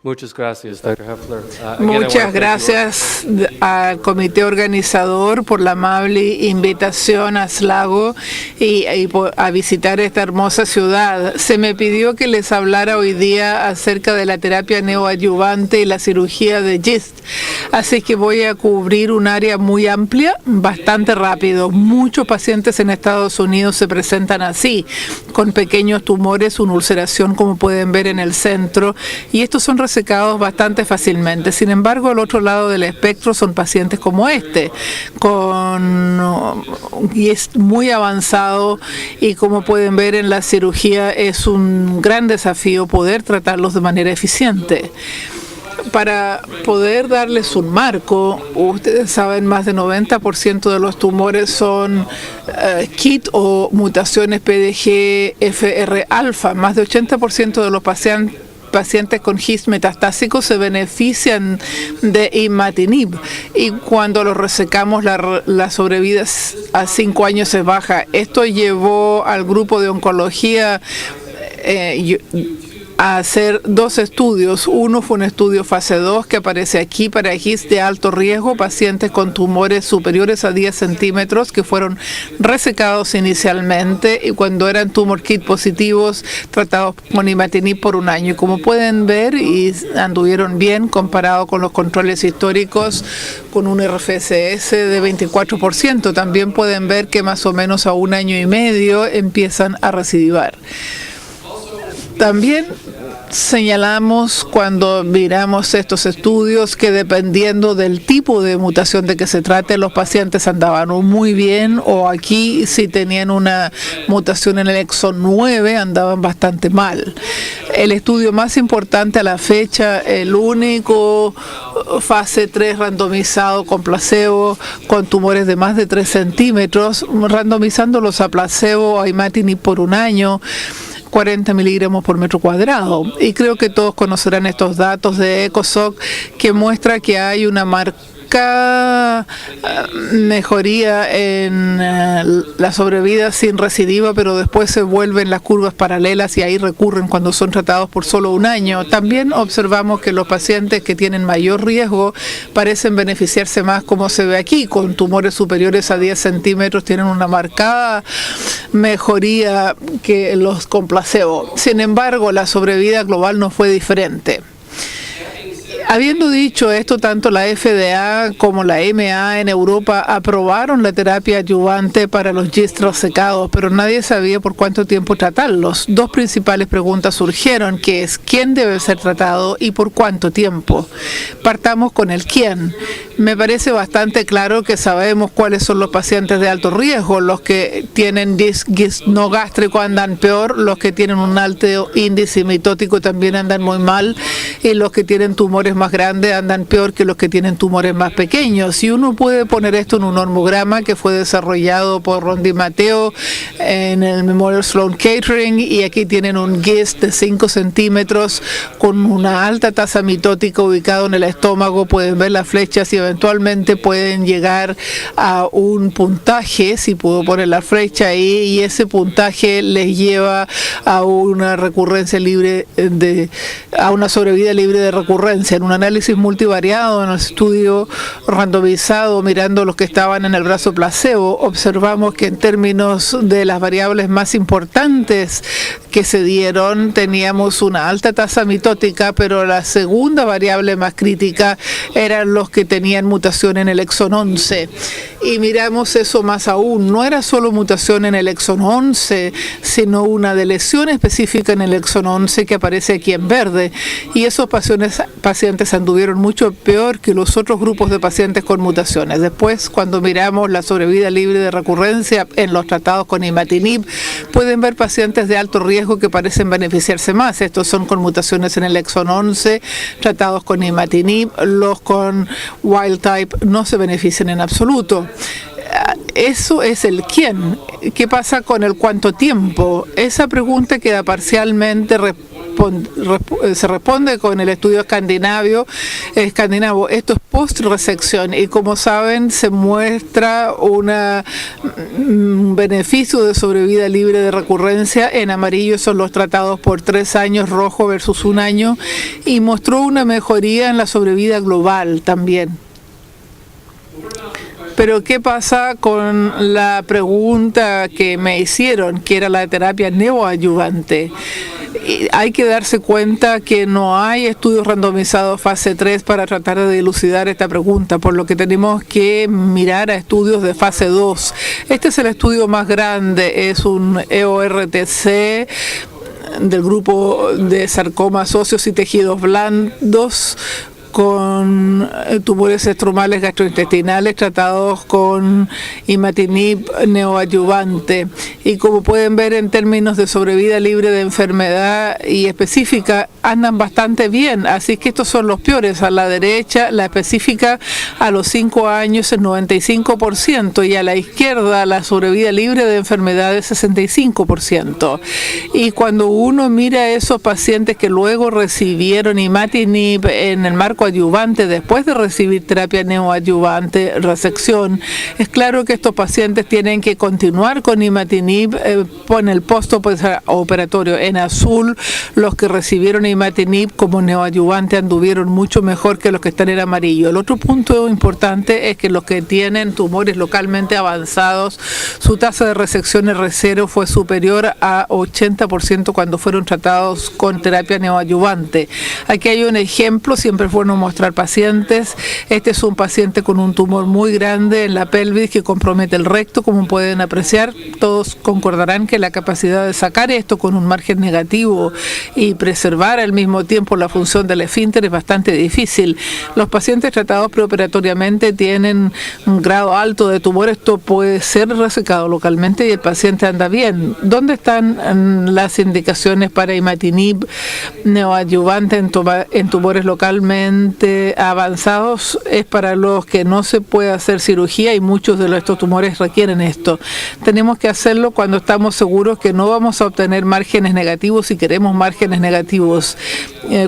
Muchas gracias, Dr. Heffler. Muchas gracias al comité organizador por la amable invitación a Sligo y a visitar esta hermosa ciudad. Se me pidió que les hablara hoy día acerca de la terapia neoadyuvante y la cirugía de GIST. Así que voy a cubrir un área muy amplia, bastante rápido. Muchos pacientes en Estados Unidos se presentan así, con pequeños tumores, una ulceración como pueden ver en el centro, y estos son resecados bastante fácilmente. Sin embargo, al otro lado del espectro son pacientes como este, y es muy avanzado, y como pueden ver en la cirugía es un gran desafío poder tratarlos de manera eficiente. Para poder darles un marco, ustedes saben, más del 90% de los tumores son KIT o mutaciones PDGFR-alfa. Más del 80% de los pacientes con GIST metastásico se benefician de imatinib, y cuando los resecamos la sobrevida a 5 años es baja. Esto llevó al grupo de oncología a hacer 2 estudios. Uno fue un estudio fase 2 que aparece aquí para GIST de alto riesgo, pacientes con tumores superiores a 10 centímetros que fueron resecados inicialmente y cuando eran tumor KIT positivos tratados con imatinib por 1 año. Y como pueden ver, y anduvieron bien comparado con los controles históricos con un RFSS de 24%. También pueden ver que más o menos a 1 año y medio empiezan a recidivar. También señalamos cuando miramos estos estudios que dependiendo del tipo de mutación de que se trate, los pacientes andaban muy bien, o aquí si tenían una mutación en el exon 9 andaban bastante mal. El estudio más importante a la fecha, el único fase 3 randomizado con placebo con tumores de más de 3 centímetros, randomizándolos a placebo o a imatinib por 1 año, 40 miligramos por metro cuadrado. Y creo que todos conocerán estos datos de ECOSOC que muestra que hay una marcada mejoría en la sobrevida sin recidiva, pero después se vuelven las curvas paralelas y ahí recurren cuando son tratados por solo 1 año. También observamos que los pacientes que tienen mayor riesgo parecen beneficiarse más, como se ve aquí, con tumores superiores a 10 centímetros tienen una marcada mejoría que los con placebo. Sin embargo, la sobrevida global no fue diferente. Habiendo dicho esto, tanto la FDA como la EMA en Europa aprobaron la terapia adyuvante para los GIST resecados, pero nadie sabía por cuánto tiempo tratarlos. 2 principales preguntas surgieron, que es ¿quién debe ser tratado y por cuánto tiempo? Partamos con el quién. Me parece bastante claro que sabemos cuáles son los pacientes de alto riesgo. Los que tienen GIST no gástrico andan peor, los que tienen un alto índice mitótico también andan muy mal, y los que tienen tumores más grandes andan peor que los que tienen tumores más pequeños. Y uno puede poner esto en un normograma que fue desarrollado por Rondi Mateo en el Memorial Sloan Kettering, y aquí tienen un GIST de 5 centímetros con una alta tasa mitótica ubicado en el estómago. Pueden ver las flechas y eventualmente pueden llegar a un puntaje, si puedo poner la flecha ahí, y ese puntaje les lleva a una recurrencia libre a una sobrevida libre de recurrencia. En un análisis multivariado, en el estudio randomizado, mirando los que estaban en el brazo placebo, observamos que en términos de las variables más importantes que se dieron, teníamos una alta tasa mitótica, pero la segunda variable más crítica eran los que tenían mutación en el exon 11. Y miramos eso más aún, no era solo mutación en el exon 11, sino una lesión específica en el exon 11 que aparece aquí en verde, y esos pacientes anduvieron mucho peor que los otros grupos de pacientes con mutaciones. Después, cuando miramos la sobrevida libre de recurrencia en los tratados con imatinib, pueden ver pacientes de alto riesgo que parecen beneficiarse más. Estos son con mutaciones en el exon 11, tratados con imatinib. Los con wild type no se benefician en absoluto. Eso es el quién. ¿Qué pasa con el cuánto tiempo? Esa pregunta queda parcialmente se responde con el estudio escandinavo. Esto es post-resección y como saben se muestra un beneficio de sobrevida libre de recurrencia. En amarillo son los tratados por 3 años, rojo versus 1 año, y mostró una mejoría en la sobrevida global también. Pero ¿qué pasa con la pregunta que me hicieron, que era la terapia neoadyuvante? Hay que darse cuenta que no hay estudios randomizados fase 3 para tratar de dilucidar esta pregunta, por lo que tenemos que mirar a estudios de fase 2. Este es el estudio más grande, es un EORTC del grupo de sarcomas óseos y tejidos blandos con tumores estromales gastrointestinales tratados con imatinib neoadyuvante. Y como pueden ver, en términos de sobrevida libre de enfermedad y específica, andan bastante bien. Así que estos son los peores. A la derecha, la específica a los 5 años es 95%, y a la izquierda, la sobrevida libre de enfermedad es 65%. Y cuando uno mira a esos pacientes que luego recibieron imatinib en el marco adyuvante después de recibir terapia neoadyuvante, resección, es claro que estos pacientes tienen que continuar con imatinib en el postoperatorio. En azul, los que recibieron imatinib como neoadyuvante anduvieron mucho mejor que los que están en amarillo. El otro punto importante es que los que tienen tumores localmente avanzados, su tasa de resección R0 fue superior a 80% cuando fueron tratados con terapia neoadyuvante. Aquí hay un ejemplo, siempre es bueno mostrar pacientes. Este es un paciente con un tumor muy grande en la pelvis que compromete el recto, como pueden apreciar. Todos concordarán que la capacidad de sacar esto con un margen negativo y preservar al mismo tiempo la función del esfínter es bastante difícil. Los pacientes tratados preoperatoriamente tienen un grado alto de tumor. Esto puede ser resecado localmente y el paciente anda bien. ¿Dónde están las indicaciones para imatinib neoadyuvante en tumores localmente avanzados? Es para los que no se puede hacer cirugía, y muchos de estos tumores requieren esto. Tenemos que hacerlo cuando estamos seguros que no vamos a obtener márgenes negativos, si queremos márgenes negativos.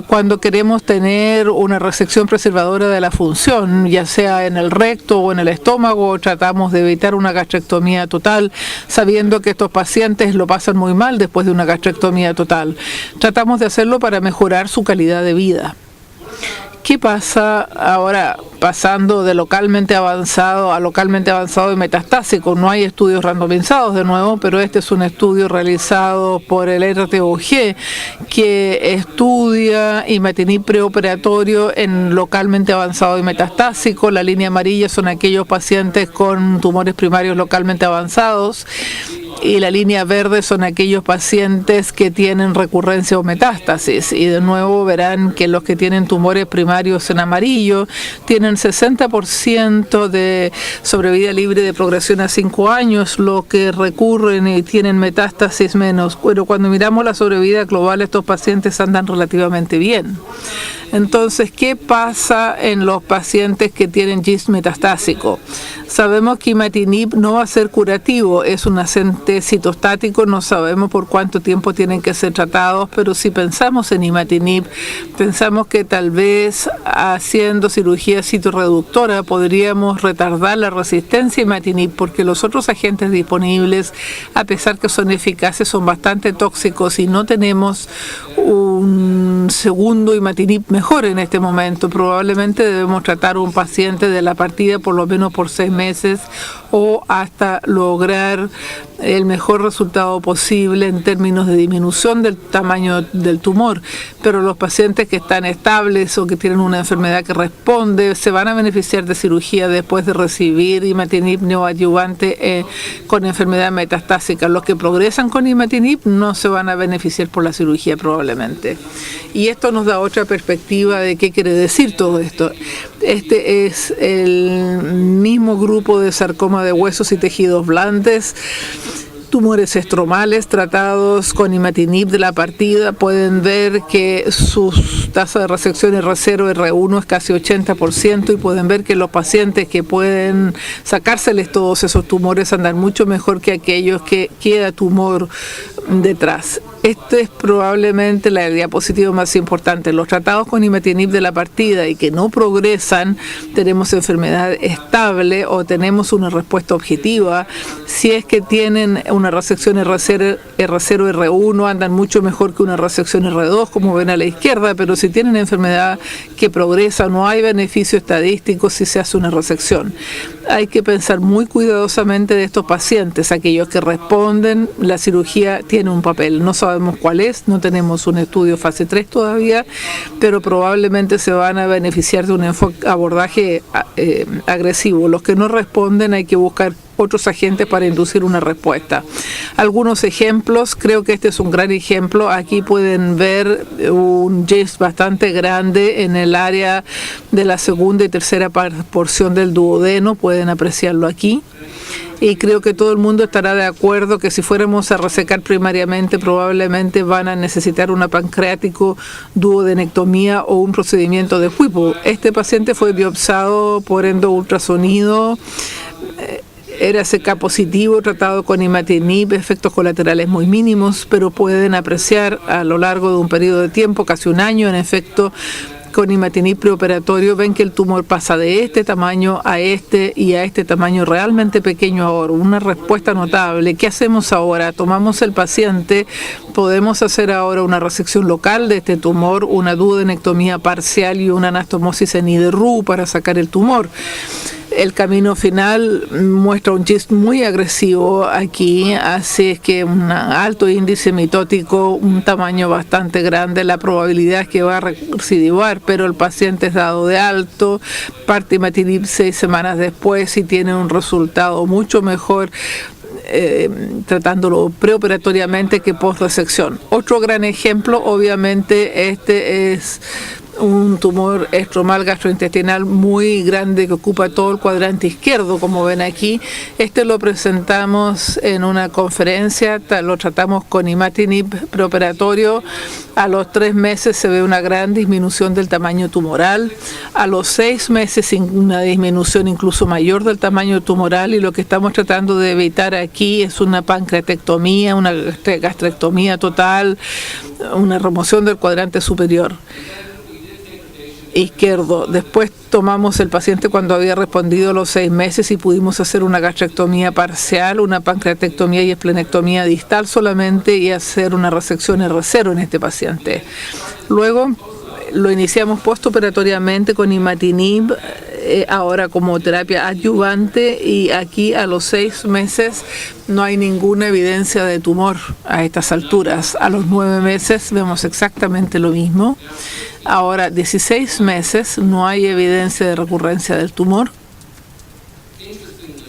Cuando queremos tener una resección preservadora de la función, ya sea en el recto o en el estómago, tratamos de evitar una gastrectomía total, sabiendo que estos pacientes lo pasan muy mal después de una gastrectomía total. Tratamos de hacerlo para mejorar su calidad de vida. ¿Qué pasa ahora pasando de localmente avanzado a localmente avanzado y metastásico? No hay estudios randomizados de nuevo, pero este es un estudio realizado por el RTOG que estudia imatinib preoperatorio en localmente avanzado y metastásico. La línea amarilla son aquellos pacientes con tumores primarios localmente avanzados, y la línea verde son aquellos pacientes que tienen recurrencia o metástasis. Y de nuevo verán que los que tienen tumores primarios en amarillo tienen 60% de sobrevida libre de progresión a 5 años, los que recurren y tienen metástasis menos. Pero cuando miramos la sobrevida global, estos pacientes andan relativamente bien. Entonces, ¿qué pasa en los pacientes que tienen GIST metastásico? Sabemos que imatinib no va a ser curativo, es un agente citostático, no sabemos por cuánto tiempo tienen que ser tratados, pero si pensamos en imatinib, pensamos que tal vez haciendo cirugía citorreductora podríamos retardar la resistencia a imatinib, porque los otros agentes disponibles, a pesar que son eficaces, son bastante tóxicos y no tenemos un segundo imatinib mejor en este momento. Probablemente debemos tratar a un paciente de la partida por lo menos por 6 meses o hasta lograr el mejor resultado posible en términos de disminución del tamaño del tumor. Pero los pacientes que están estables o que tienen una enfermedad que responde se van a beneficiar de cirugía después de recibir imatinib neoadyuvante con enfermedad metastásica. Los que progresan con imatinib no se van a beneficiar por la cirugía probablemente. Y esto nos da otra perspectiva de qué quiere decir todo esto. Este es el mismo grupo de sarcoma de huesos y tejidos blandos, tumores estromales tratados con imatinib de la partida. Pueden ver que su tasa de resección R0, R1 es casi 80%, y pueden ver que los pacientes que pueden sacárseles todos esos tumores andan mucho mejor que aquellos que queda tumor detrás. Esta es probablemente la diapositiva más importante. Los tratados con imatinib de la partida y que no progresan, tenemos enfermedad estable o tenemos una respuesta objetiva. Si es que tienen una resección R0, R1, andan mucho mejor que una resección R2, como ven a la izquierda, pero si tienen enfermedad que progresa, no hay beneficio estadístico si se hace una resección. Hay que pensar muy cuidadosamente de estos pacientes. Aquellos que responden, la cirugía tiene un papel. No sabemos cuál es, no tenemos un estudio fase 3 todavía, pero probablemente se van a beneficiar de un abordaje agresivo. Los que no responden hay que buscar otros agentes para inducir una respuesta. Algunos ejemplos, creo que este es un gran ejemplo. Aquí pueden ver un GIST bastante grande en el área de la segunda y tercera porción del duodeno, pueden apreciarlo aquí. Y creo que todo el mundo estará de acuerdo que si fuéramos a resecar primariamente, probablemente van a necesitar una pancreático duodenectomía o un procedimiento de Whipple. Este paciente fue biopsiado por endoultrasonido, era CK positivo, tratado con imatinib, efectos colaterales muy mínimos, pero pueden apreciar a lo largo de un periodo de tiempo, casi un año, en efecto, con imatinib preoperatorio, ven que el tumor pasa de este tamaño a este y a este tamaño realmente pequeño ahora, una respuesta notable. ¿Qué hacemos ahora? Tomamos el paciente, podemos hacer ahora una resección local de este tumor, una duodenectomía parcial y una anastomosis en IDRU para sacar el tumor. El camino final muestra un GIST muy agresivo aquí, así es que un alto índice mitótico, un tamaño bastante grande, la probabilidad es que va a recidivar, pero el paciente es dado de alto, parte imatinib 6 semanas después y tiene un resultado mucho mejor tratándolo preoperatoriamente que post-resección. Otro gran ejemplo, obviamente, este es un tumor estromal gastrointestinal muy grande que ocupa todo el cuadrante izquierdo, como ven aquí. Este lo presentamos en una conferencia, lo tratamos con imatinib preoperatorio. A los 3 meses se ve una gran disminución del tamaño tumoral. A los 6 meses una disminución incluso mayor del tamaño tumoral, y lo que estamos tratando de evitar aquí es una pancreatectomía, una gastrectomía total, una remoción del cuadrante superior izquierdo. Después tomamos el paciente cuando había respondido a los 6 meses y pudimos hacer una gastrectomía parcial, una pancreatectomía y esplenectomía distal solamente, y hacer una resección R0 en este paciente. Luego lo iniciamos postoperatoriamente con imatinib, ahora como terapia adyuvante, y aquí a los 6 meses no hay ninguna evidencia de tumor a estas alturas. A los 9 meses vemos exactamente lo mismo. Ahora, 16 meses, no hay evidencia de recurrencia del tumor.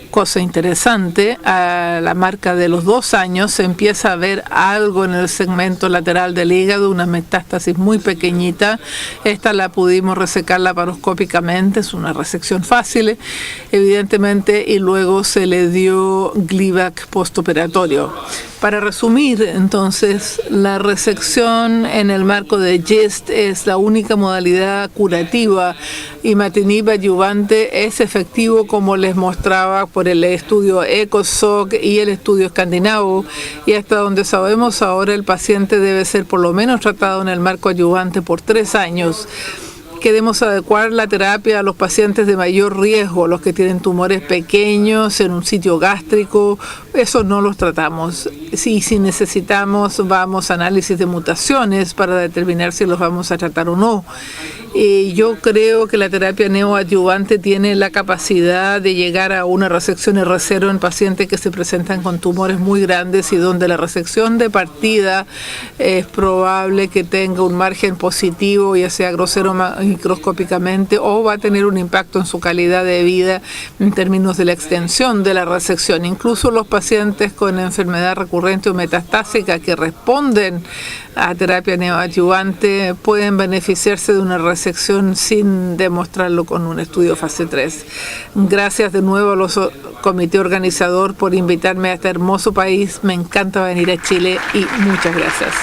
Cosa interesante, a la marca de los 2 años se empieza a ver algo en el segmento lateral del hígado, una metástasis muy pequeñita. Esta la pudimos resecar laparoscópicamente, es una resección fácil, evidentemente, y luego se le dio Gleevec postoperatorio. Para resumir, entonces, la resección en el marco de GIST es la única modalidad curativa. Imatinib adyuvante es efectivo, como les mostraba por el estudio ECOSOC y el estudio escandinavo, y hasta donde sabemos ahora el paciente debe ser por lo menos tratado en el marco adyuvante por 3 años. Queremos adecuar la terapia a los pacientes de mayor riesgo, los que tienen tumores pequeños en un sitio gástrico, eso no los tratamos. Si necesitamos, vamos a análisis de mutaciones para determinar si los vamos a tratar o no. Yo creo que la terapia neoadyuvante tiene la capacidad de llegar a una resección R0 en pacientes que se presentan con tumores muy grandes y donde la resección de partida es probable que tenga un margen positivo, ya sea grosero microscópicamente, o va a tener un impacto en su calidad de vida en términos de la extensión de la resección. Incluso los pacientes con enfermedad recurrente o metastásica que responden a terapia neoadyuvante pueden beneficiarse de una resección sin demostrarlo con un estudio fase 3. Gracias de nuevo a los comité organizador por invitarme a este hermoso país. Me encanta venir a Chile y muchas gracias.